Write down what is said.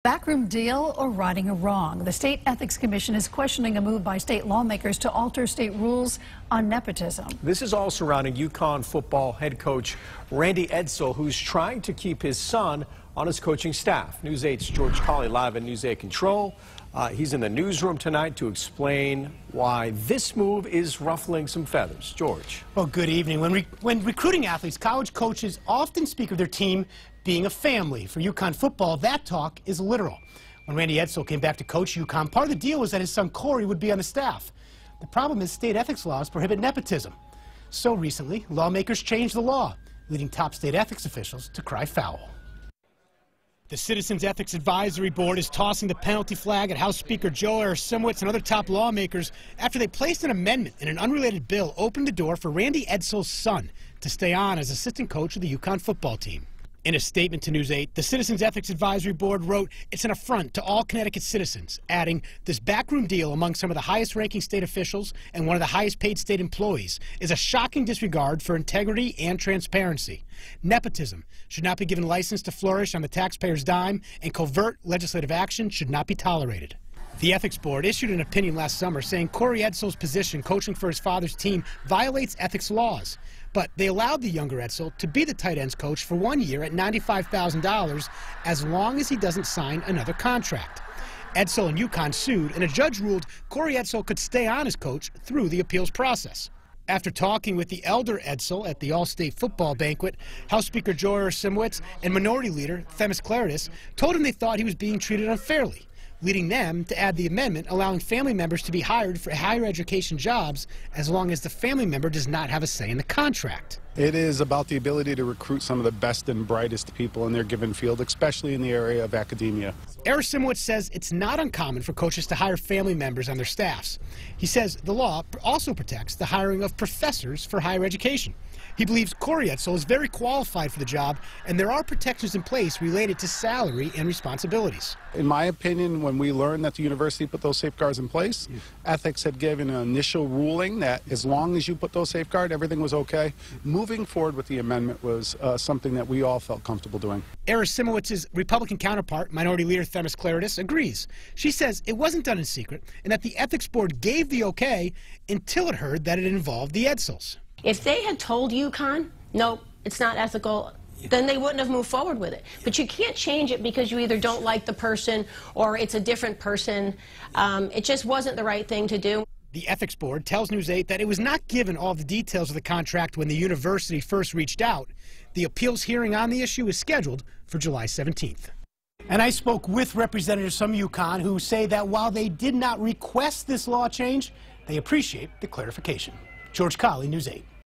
Backroom deal or righting a wrong? The State Ethics Commission is questioning a move by state lawmakers to alter state rules on nepotism. This is all surrounding UConn football head coach Randy Edsall, who's trying to keep his son on his coaching staff. News 8's George Colley live in News 8 Control. He's in the newsroom tonight to explain why this move is ruffling some feathers. George. Well, good evening. When recruiting athletes, college coaches often speak of their team being a family. For UConn football, that talk is literal. When Randy Edsall came back to coach UConn, part of the deal was that his son Corey would be on the staff. The problem is state ethics laws prohibit nepotism. So recently, lawmakers changed the law, leading top state ethics officials to cry foul. The Citizens Ethics Advisory Board is tossing the penalty flag at House Speaker Joe Simowitz and other top lawmakers after they placed an amendment in an unrelated bill opening the door for Randy Edsall's son to stay on as assistant coach of the UConn football team. In a statement to News 8, the Citizens Ethics Advisory Board wrote, "It's an affront to all Connecticut citizens," adding, "This backroom deal among some of the highest-ranking state officials and one of the highest-paid state employees is a shocking disregard for integrity and transparency. Nepotism should not be given license to flourish on the taxpayer's dime, and covert legislative action should not be tolerated." The Ethics Board issued an opinion last summer saying Corey Edsall's position coaching for his father's team violates ethics laws. But they allowed the younger Edsall to be the tight ends coach for 1 year at $95,000 as long as he doesn't sign another contract. Edsall and UConn sued, and a judge ruled Corey Edsall could stay on as coach through the appeals process. After talking with the elder Edsall at the All-State football banquet, House Speaker Joe Simowitz and Minority Leader Themis Claridis told him they thought he was being treated unfairly, leading them to add the amendment allowing family members to be hired for higher education jobs as long as the family member does not have a say in the contract. It is about the ability to recruit some of the best and brightest people in their given field, especially in the area of academia. Simowitz says it's not uncommon for coaches to hire family members on their staffs. He says the law also protects the hiring of professors for higher education. He believes Corey Edsall is very qualified for the job, and there are protections in place related to salary and responsibilities. In my opinion, when we learned that the university put those safeguards in place, ethics had given an initial ruling that as long as you put those safeguards, everything was okay. Moving forward with the amendment was something that we all felt comfortable doing. Simowitz's Republican counterpart, Minority Leader Themis Claridis, agrees. She says it wasn't done in secret and that the Ethics Board gave the okay until it heard that it involved the Edsals. If they had told UConn, nope, it's not ethical, then they wouldn't have moved forward with it. But you can't change it because you either don't like the person or it's a different person. It just wasn't the right thing to do. The Ethics Board tells News 8 that it was not given all the details of the contract when the university first reached out. The appeals hearing on the issue is scheduled for July 17th. And I spoke with representatives from UConn who say that while they did not request this law change, they appreciate the clarification. George Colley, News 8.